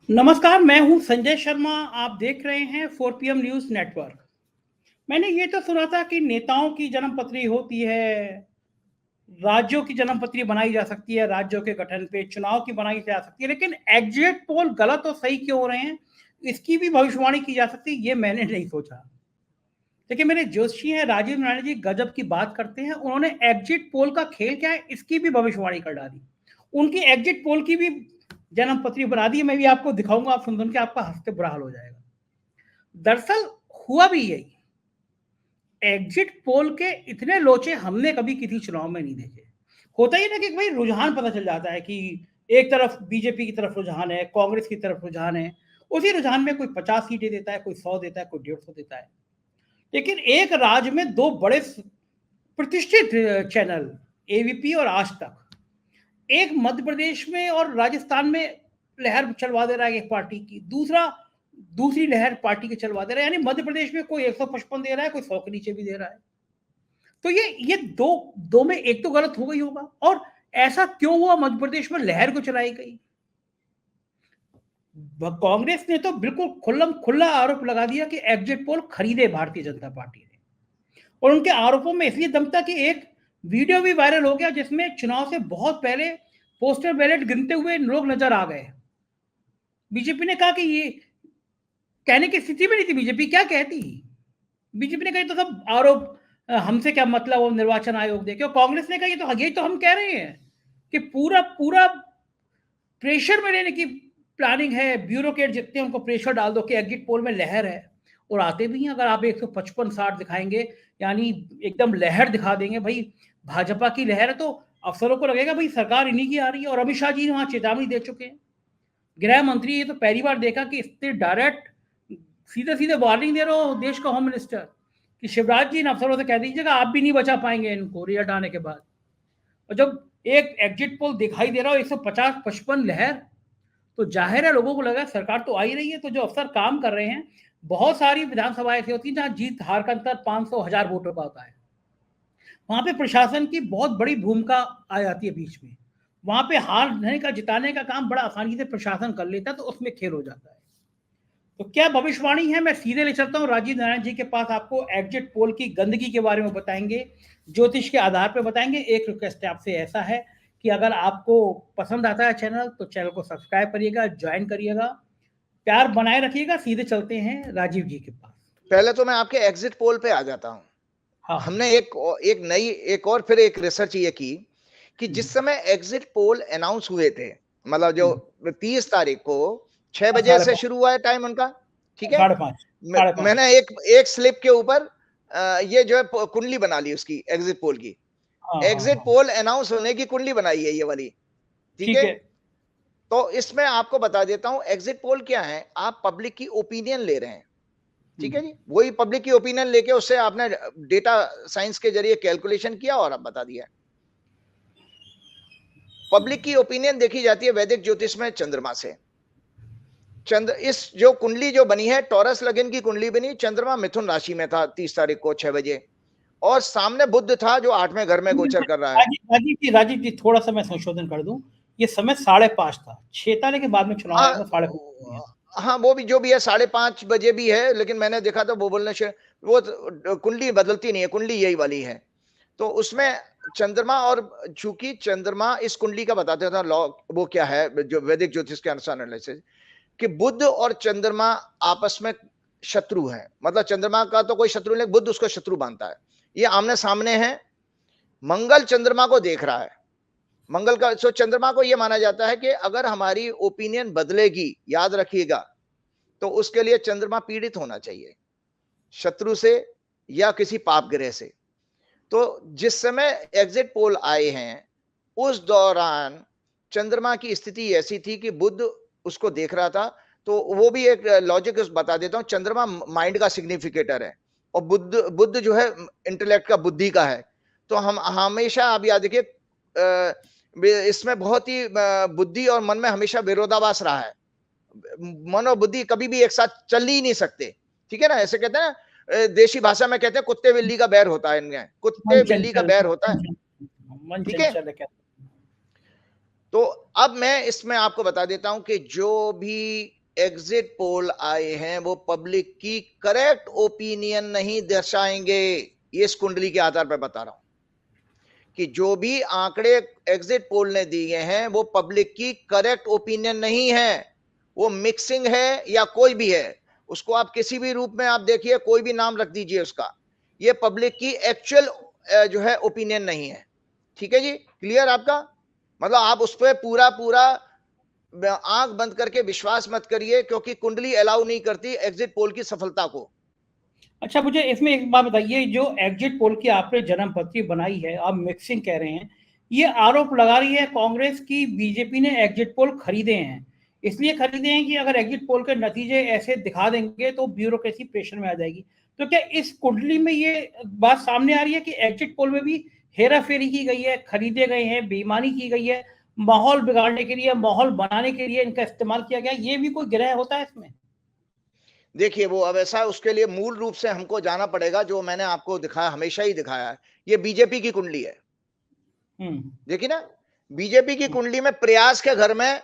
नमस्कार, मैं हूं संजय शर्मा। आप देख रहे हैं 4PM न्यूज नेटवर्क। मैंने ये तो सुना था कि नेताओं की जन्मपत्री होती है, राज्यों की जन्मपत्री बनाई जा सकती है, राज्यों के गठन पे चुनाव की बनाई जा सकती है, लेकिन एग्जिट पोल गलत और सही क्यों हो रहे हैं, इसकी भी भविष्यवाणी की जा सकती है, ये मैंने नहीं सोचा। देखिए, मेरे जोशी हैं राजीव नारायण जी, गजब की बात करते हैं। उन्होंने एग्जिट पोल का खेल क्या है इसकी भी भविष्यवाणी कर डाली। उनकी एग्जिट पोल की भी जन्मपत्री बना दी। मैं भी आपको दिखाऊंगा, आप सुन के आपका हंसते बुरा हाल हो जाएगा। दरअसल हुआ भी यही। एग्जिट पोल के इतने लोचे हमने कभी किसी चुनाव में नहीं देखे। होता ही ना कि भाई रुझान पता चल जाता है कि एक तरफ बीजेपी की तरफ रुझान है, कांग्रेस की तरफ रुझान है। उसी रुझान में कोई 50 सीटें देता है, कोई 100 देता है, कोई 150 देता है। लेकिन एक राज्य में दो बड़े प्रतिष्ठित चैनल, एबीपी और आज तक, एक मध्य प्रदेश में और राजस्थान में लहर चलवा दे रहा है एक पार्टी की, दूसरी लहर पार्टी के चलवा दे रहा है। यानी मध्य प्रदेश में कोई 155 दे रहा है, कोई 100 के नीचे भी दे रहा है। तो ये दो में एक तो गलत हो गई होगा। और ऐसा क्यों हुआ मध्य प्रदेश में लहर को चलाई गई? कांग्रेस ने तो बिल्कुल खुल्लम खुल्ला आरोप लगा दिया कि एग्जिट पोल खरीदे भारतीय जनता पार्टी ने। और उनके आरोपों में इसलिए दम था कि एक वीडियो भी वायरल हो गया जिसमें चुनाव से बहुत पहले पोस्टल बैलेट गिनते हुए लोग नजर आ गए। बीजेपी ने कहा कि ये कहने की स्थिति में नहीं थी। बीजेपी क्या कहती? बीजेपी ने कहा तो सब आरोप, हमसे क्या मतलब, वो निर्वाचन आयोग देखे। और कांग्रेस ने कहा यही तो हम कह रहे हैं कि पूरा पूरा प्रेशर में लेने की प्लानिंग है। ब्यूरोक्रेट जितने उनको प्रेशर डाल दो कि एग्जिट पोल में लहर है। और आते भी हैं। अगर आप 155-60 दिखाएंगे, यानी एकदम लहर दिखा देंगे, भाई भाजपा की लहर है, तो अफसरों को लगेगा भाई सरकार इन्हीं की आ रही है। और अमित शाह जी वहां चेतावनी दे चुके हैं। गृह मंत्री ये तो पहली बार देखा कि इतने डायरेक्ट सीधे सीधे वार्निंग दे रहे हो देश का होम मिनिस्टर कि शिवराज जी इन अफसरों से कह दीजिएगा आप भी नहीं बचा पाएंगे इनको रिजल्ट आने के बाद। और जब एक एग्जिट पोल दिखाई दे रहा हो 150-55 लहर, तो जाहिर है लोगों को लगा सरकार तो आ ही रही है। तो जो अफसर काम कर रहे हैं, बहुत सारी विधानसभा ऐसी होती है जहां जीत हार का अंतर 500-1000 वोटों का होता है। वहां पे प्रशासन की बहुत बड़ी भूमिका आ जाती है बीच में। वहां पे हारने का जिताने का काम बड़ा आसानी से प्रशासन कर लेता है, तो उसमें खेल हो जाता है। तो क्या भविष्यवाणी है? मैं सीधे ले चलता हूँ राजीव नारायण जी के पास। आपको एग्जिट पोल की गंदगी के बारे में बताएंगे, ज्योतिष के आधार पर बताएंगे। एक रिक्वेस्ट आपसे ऐसा है कि अगर आपको पसंद आता है चैनल, तो चैनल को सब्सक्राइब करिएगा, ज्वाइन करिएगा, प्यार बनाए रखिएगा। सीधे चलते हैं राजीव जी के पास। पहले तो मैं आपके एग्जिट पोल पे आ जाता हूँ। हाँ, हमने एक और फिर एक रिसर्च ये की कि जिस समय एग्जिट पोल अनाउंस हुए थे, मतलब जो 30 तारीख को 6 बजे से शुरू हुआ है टाइम उनका, ठीक है। 5:30 मैंने एक स्लिप के ऊपर ये जो है कुंडली बना ली उसकी एग्जिट पोल की। एग्जिट पोल अनाउंस होने की कुंडली बनाई है ये वाली, ठीक है। तो इसमें आपको बता देता हूं एग्जिट पोल क्या है। आप पब्लिक की ओपिनियन ले रहे हैं, ठीक है जी। वही पब्लिक की ओपिनियन लेके उससे आपने डेटा साइंस के जरिए कैलकुलेशन किया और अब बता दिया। पब्लिक की ओपिनियन देखी जाती है वैदिक ज्योतिष में चंद्रमा से। चंद्र इस जो कुंडली जो बनी है, टॉरस लगन की कुंडली बनी, चंद्रमा मिथुन राशि में था 30 तारीख को 6 बजे, और सामने बुध था जो 8वें घर में गोचर कर रहा है। राजीव जी थोड़ा सा मैं संशोधन कर दूं, ये समय 5:30 था। 6 तारीख के बाद में चुनाव आएगा, 5:30। हाँ, वो भी जो भी है 5:30 बजे भी है, लेकिन मैंने देखा था वो बोलने से वो कुंडली बदलती नहीं है, कुंडली यही वाली है। तो उसमें चंद्रमा, और चूंकि चंद्रमा इस कुंडली का बताते था लॉ, वो क्या है जो वैदिक ज्योतिष के अनुसार एनालिसिस, कि बुध और चंद्रमा आपस में शत्रु है। मतलब चंद्रमा का तो कोई शत्रु नहीं, बुध उसको शत्रु मानता है। ये आमने सामने है। मंगल चंद्रमा को देख रहा है। मंगल का सो चंद्रमा को यह माना जाता है कि अगर हमारी ओपिनियन बदलेगी, याद रखिएगा, तो उसके लिए चंद्रमा पीड़ित होना चाहिए, शत्रु से या किसी पाप ग्रह से। तो जिस समय एग्जिट पोल आए हैं उस दौरान चंद्रमा की स्थिति ऐसी थी कि बुध उसको देख रहा था। तो वो भी एक लॉजिक बता देता हूं। चंद्रमा माइंड का सिग्निफिकेटर है और बुध जो है इंटेलेक्ट का, बुद्धि का है। तो हम हमेशा, आप याद देखिए, इसमें बहुत ही बुद्धि और मन में हमेशा विरोधाभास रहा है। मन और बुद्धि कभी भी एक साथ चल ही नहीं सकते, ठीक है ना। ऐसे कहते हैं ना, देशी भाषा में कहते हैं कुत्ते बिल्ली का बैर होता है, इनमें कुत्ते बिल्ली का बैर होता है, ठीक है। तो अब मैं इसमें आपको बता देता हूं कि जो भी एग्जिट पोल आए हैं वो पब्लिक की करेक्ट ओपिनियन नहीं दर्शाएंगे। ये इस कुंडली के आधार पर बता रहा हूं कि जो भी आंकड़े एग्जिट पोल ने दिए हैं वो पब्लिक की करेक्ट ओपिनियन नहीं है, वो मिक्सिंग है या कोई भी है, उसको आप किसी भी रूप में आप देखिए, कोई भी नाम रख दीजिए उसका, ये पब्लिक की एक्चुअल जो है ओपिनियन नहीं है। ठीक है जी, क्लियर आपका? मतलब आप उस पर पूरा पूरा आंख बंद करके विश्वास मत करिए, क्योंकि कुंडली अलाउ नहीं करती एग्जिट पोल की सफलता को। अच्छा, मुझे इसमें एक बात बताइए, जो एग्जिट पोल की आपने जन्म पत्री बनाई है, आप मिक्सिंग कह रहे हैं, ये आरोप लगा रही है कांग्रेस की बीजेपी ने एग्जिट पोल खरीदे हैं, इसलिए खरीदे हैं कि अगर एग्जिट पोल के नतीजे ऐसे दिखा देंगे तो ब्यूरोक्रेसी प्रेशर में आ जाएगी। तो क्या इस कुंडली में ये बात सामने आ रही है कि एग्जिट पोल में भी हेरा फेरी की गई है, खरीदे गए हैं, बेईमानी की गई है, माहौल बिगाड़ने के लिए, माहौल बनाने के लिए इनका इस्तेमाल किया गया, ये भी कोई ग्रह होता है इसमें? देखिए, वो अब ऐसा, उसके लिए मूल रूप से हमको जाना पड़ेगा, जो मैंने आपको दिखाया, हमेशा ही दिखाया है, ये बीजेपी की कुंडली है। देखिए ना, बीजेपी की कुंडली में प्रयास के घर में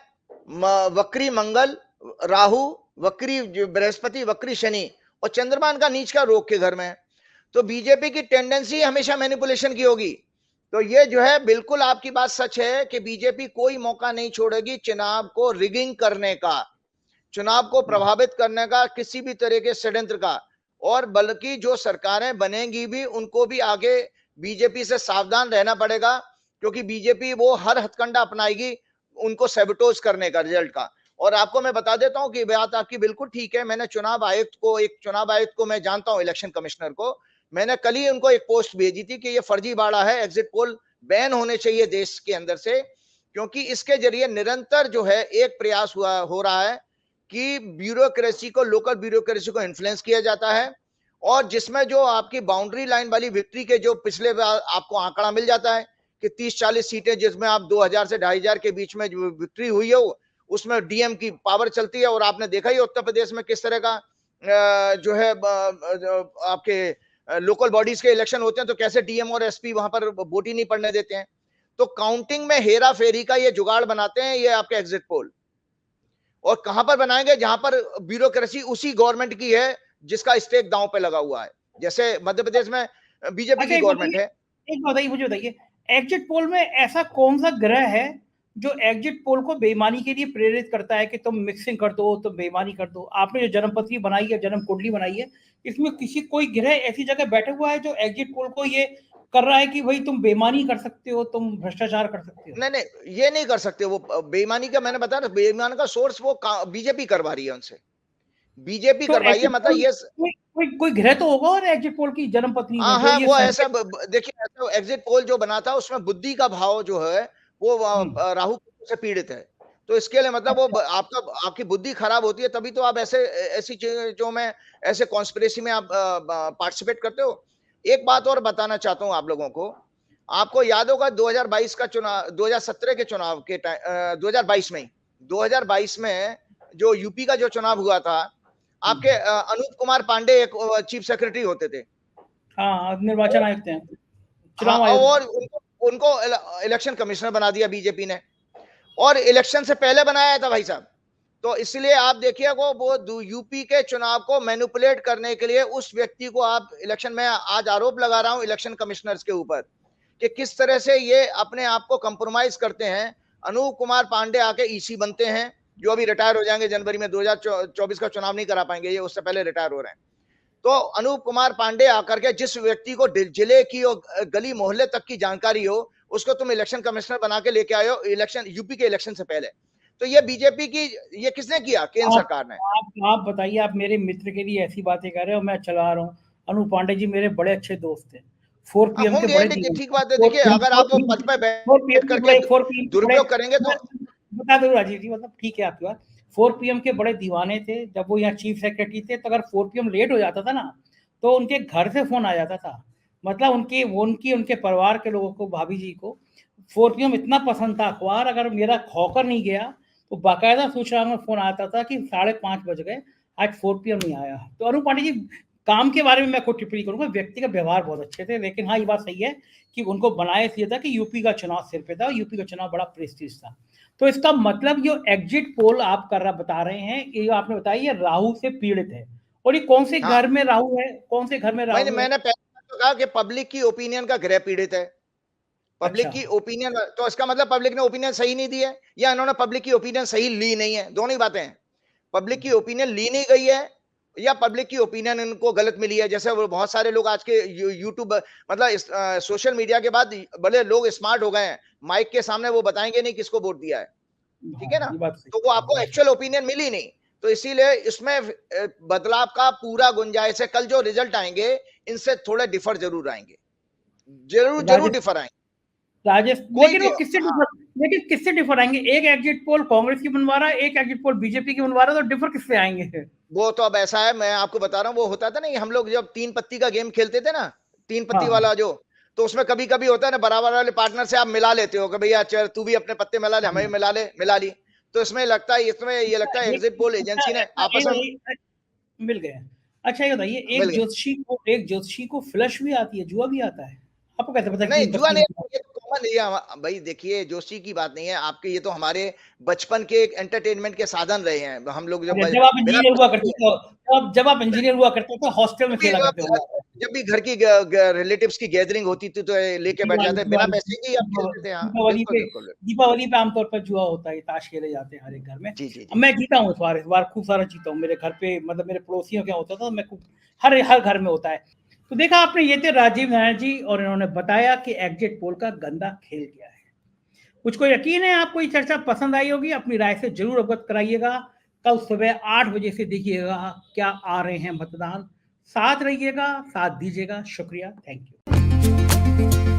वक्री मंगल, राहु, वक्री बृहस्पति, वक्री शनि और चंद्रमा का नीच का रोग के घर में। तो बीजेपी की टेंडेंसी हमेशा मैनिपुलेशन की होगी। तो ये जो है, बिल्कुल आपकी बात सच है कि बीजेपी कोई मौका नहीं छोड़ेगी चुनाव को रिगिंग करने का, चुनाव को प्रभावित करने का, किसी भी तरह के षड्यंत्र का। और बल्कि जो सरकारें बनेंगी भी, उनको भी आगे बीजेपी से सावधान रहना पड़ेगा, क्योंकि बीजेपी वो हर हथकंडा अपनाएगी उनको सैबोटेज करने का, रिजल्ट का। और आपको मैं बता देता हूं कि बात आपकी बिल्कुल ठीक है। मैंने चुनाव आयुक्त को, एक चुनाव आयुक्त को मैं जानता हूं, इलेक्शन कमिश्नर को, मैंने कल ही उनको एक पोस्ट भेजी थी कि ये फर्जीवाड़ा है, एग्जिट पोल बैन होने चाहिए देश के अंदर से, क्योंकि इसके जरिए निरंतर जो है एक प्रयास हो रहा है कि ब्यूरोक्रेसी को, लोकल ब्यूरोक्रेसी को इन्फ्लुएंस किया जाता है। और जिसमें जो आपकी बाउंड्री लाइन वाली विक्ट्री के जो पिछले बार आपको आंकड़ा मिल जाता है कि 30-40 सीटें जिसमें आप 2000 से 2500 के बीच में जो विक्ट्री हुई है, उसमें डीएम की पावर चलती है। और आपने देखा ही उत्तर प्रदेश में किस तरह का जो है आपके लोकल बॉडीज के इलेक्शन होते हैं, तो कैसे डीएम और एसपी वहां पर वोट ही नहीं पड़ने देते हैं। तो काउंटिंग में हेरा फेरी का ये जुगाड़ बनाते हैं ये आपके एग्जिट पोल। और कहां पर बनाएंगे? जहां पर ब्यूरोक्रेसी उसी गवर्नमेंट की है जिसका स्टेक दांव पे लगा हुआ है। जैसे मध्य प्रदेश में बीजेपी की गवर्नमेंट है। एक बताइए, मुझे बताइए, एग्जिट पोल में ऐसा कौन सा ग्रह है जो एग्जिट पोल को बेईमानी के लिए प्रेरित करता है कि तुम मिक्सिंग कर दो, तुम बेईमानी कर दो? आपने जो जन्म पत्री बनाई है, जन्म कुंडली बनाई है, इसमें कोई ग्रह ऐसी जगह बैठा हुआ है जो एग्जिट पोल को ये कर रहा है कि भाई तुम बेईमानी कर सकते हो, तुम भ्रष्टाचार कर सकते हो? नहीं, ये नहीं कर सकते। वो बेईमानी का मैंने बताया ना, बेईमानी का सोर्स वो बीजेपी करवा रही है उनसे, बीजेपी करवाई है। मतलब ये कोई ग्रह तो होगा और एग्जिट पोल की जन्म पत्री में हाँ, वो ऐसा देखिए, ऐसा एग्जिट पोल जो बना था उसमें बुद्धि का भाव जो है वो राहु से पीड़ित है। तो इसके लिए मतलब वो आपकी बुद्धि खराब होती है, तभी तो आप ऐसी चीजों में, ऐसे कॉन्स्पिरेसी में आप पार्टिसिपेट करते हो। एक बात और बताना चाहता हूं आप लोगों को, आपको याद होगा 2022 का चुनाव, 2017 के चुनाव के 2022 में जो यूपी का जो चुनाव हुआ था, आपके अनूप कुमार पांडे एक चीफ सेक्रेटरी होते थे। हाँ, निर्वाचन आयुक्त हैं, चुनाव आयुक्त। और उनको इलेक्शन कमिश्नर बना दिया बीजेपी ने, और इलेक्शन से पहले बनाया था भाई साहब। तो इसलिए आप देखिए, वो यूपी के चुनाव को मैनिपुलेट करने के लिए उस व्यक्ति को आप इलेक्शन में, आज आरोप लगा रहा हूं इलेक्शन कमिश्नर्स के ऊपर कि किस तरह से ये अपने आप को कंप्रोमाइज करते हैं। अनूप कुमार पांडे आके ईसी बनते हैं, जो अभी रिटायर हो जाएंगे जनवरी में, 2024 का चुनाव नहीं करा पाएंगे ये, उससे पहले रिटायर हो रहे हैं। तो अनूप कुमार पांडे आकर के जिस व्यक्ति को जिले की और गली मोहल्ले तक की जानकारी हो, उसको तुम इलेक्शन कमिश्नर बना के लेके आए हो इलेक्शन, यूपी के इलेक्शन से पहले। तो ये बीजेपी की, ये किसने किया? केंद्र सरकार ने। आप बताइए, आप मेरे मित्र के लिए ऐसी बातें कर रहे हो, मैं चला रहा हूँ। अनूप पांडे जी मेरे बड़े अच्छे दोस्त हैं, 4 PM के बड़े, ठीक बात है। देखिए, अगर आप वो पद पे बैठ करके दुरुपयोग करेंगे तो बता दो राजीव जी, मतलब ठीक है आपकी बात, 4 PM के बड़े दीवाने थे। जब वो यहाँ चीफ सेक्रेटरी थे, तो अगर 4 PM लेट हो जाता था ना, तो उनके घर से फोन आ जाता था। मतलब उनके परिवार के लोगों को, भाभी जी को 4 PM इतना पसंद था अखबार, अगर मेरा खोकर नहीं गया तो बाकायदा सूचना में फोन आता था कि 5:30 बज गए, आज 4 PM नहीं आया। तो अनूप पांडे जी, काम के बारे में मैं कोई टिप्पणी करूंगा, व्यक्ति का व्यवहार बहुत अच्छे थे, लेकिन हाँ, ये बात सही है कि उनको बनाया इसलिए था कि यूपी का चुनाव सिर पे था, यूपी का चुनाव बड़ा प्रेस्टीज था। तो इसका मतलब जो एग्जिट पोल आप बता रहे हैं, ये आपने बताया ये राहु से पीड़ित है। और ये कौन से हाँ। घर में राहु है, कौन से घर में राहु है? मैंने पहले तो कहा कि पब्लिक की ओपिनियन का ग्रह पीड़ित है। पब्लिक अच्छा। की ओपिनियन, तो इसका मतलब पब्लिक ने ओपिनियन सही नहीं दी है, या इन्होंने पब्लिक की ओपिनियन सही ली नहीं है, दोनों ही बातें हैं। पब्लिक की ओपिनियन ली नहीं गई है, या पब्लिक की ओपिनियन इनको गलत मिली है। जैसे वो बहुत सारे लोग आज के यूट्यूब, मतलब सोशल मीडिया के बाद बड़े लोग स्मार्ट हो गए हैं, माइक के सामने वो बताएंगे नहीं किसको वोट दिया है, ठीक है हाँ, ना। ये बात सही तो वो है, आपको एक्चुअल ओपिनियन मिली नहीं, तो इसीलिए इसमें बदलाव का पूरा गुंजाइश है। कल जो रिजल्ट आएंगे इनसे थोड़े डिफर जरूर आएंगे, जरूर डिफर आएंगे। राजेश, कोई लेकिन भी, वो किससे हाँ, डिफर, लेकिन किससे डिफर आएंगे? एक एग्जिट पोल कांग्रेस की बनवा रहा है, एक एग्जिट पोल बीजेपी की बनवा रहा है, तो डिफर किससे आएंगे? वो तो अब ऐसा है, मैं आपको बता रहा हूँ, वो होता था ना, हम लोग जब 3 पत्ती का गेम खेलते थे ना, 3 पत्ती हाँ हाँ वाला जो, तो उसमें कभी कभी होता है ना, बराबर वाले पार्टनर से आप मिला लेते हो कि भैया चल तू भी अपने पत्ते मिला ले, हमें हाँ। मिला ले, मिला ली। तो इसमें लगता है, इसमें ये लगता है एग्जिट पोल अच्छा एजेंसी ने अच्छा, आपस में मिल गए। अच्छा ये बताइए, मिल गए। एक ज्योतिषी को फ्लश भी आती है, जुआ भी आता है? आपको कैसे पता है नहीं, तीन जुआ पत्ती? नहीं, ये तो कॉमन है भाई। देखिए, जोशी की बात नहीं है आपके, ये तो हमारे बचपन के एक एंटरटेनमेंट के साधन रहे हैं। हम लोग जब अच्छा, जब आप बिना इंजीनियर हुआ करते पत्ते, थे, जब आप इंजीनियर हुआ करते थे हॉस्टल में जब भी खेला करते होंगे। जब भी घर की रिलेटिव्स की गैदरिंग होती थी तो लेके बैठ दिवाली जाते, बिना दिवाली पैसे के ही आप खेलते थे। हाँ, दीपावली बिल्कुल पे, बिल्कुल। दीपावली पे आमतौर पर जुआ होता है, ताश खेले जाते हैं हर एक घर में। जी जी अब जी। मैं जीता हूँ इस बार खूब सारा जीता हूँ। मेरे घर पे, मतलब मेरे पड़ोसियों के यहाँ होता था, मैं खूब, हर घर में होता है। तो देखा आपने, ये थे राजीव नारायण जी, और इन्होंने बताया कि एग्जिट पोल का गंदा खेल क्या है। मुझको यकीन है आपको ये चर्चा पसंद आई होगी, अपनी राय से जरूर अवगत कराइएगा। कल सुबह 8 बजे से देखिएगा क्या आ रहे हैं मतदान। साथ रहिएगा, साथ दीजिएगा। शुक्रिया, थैंक यू।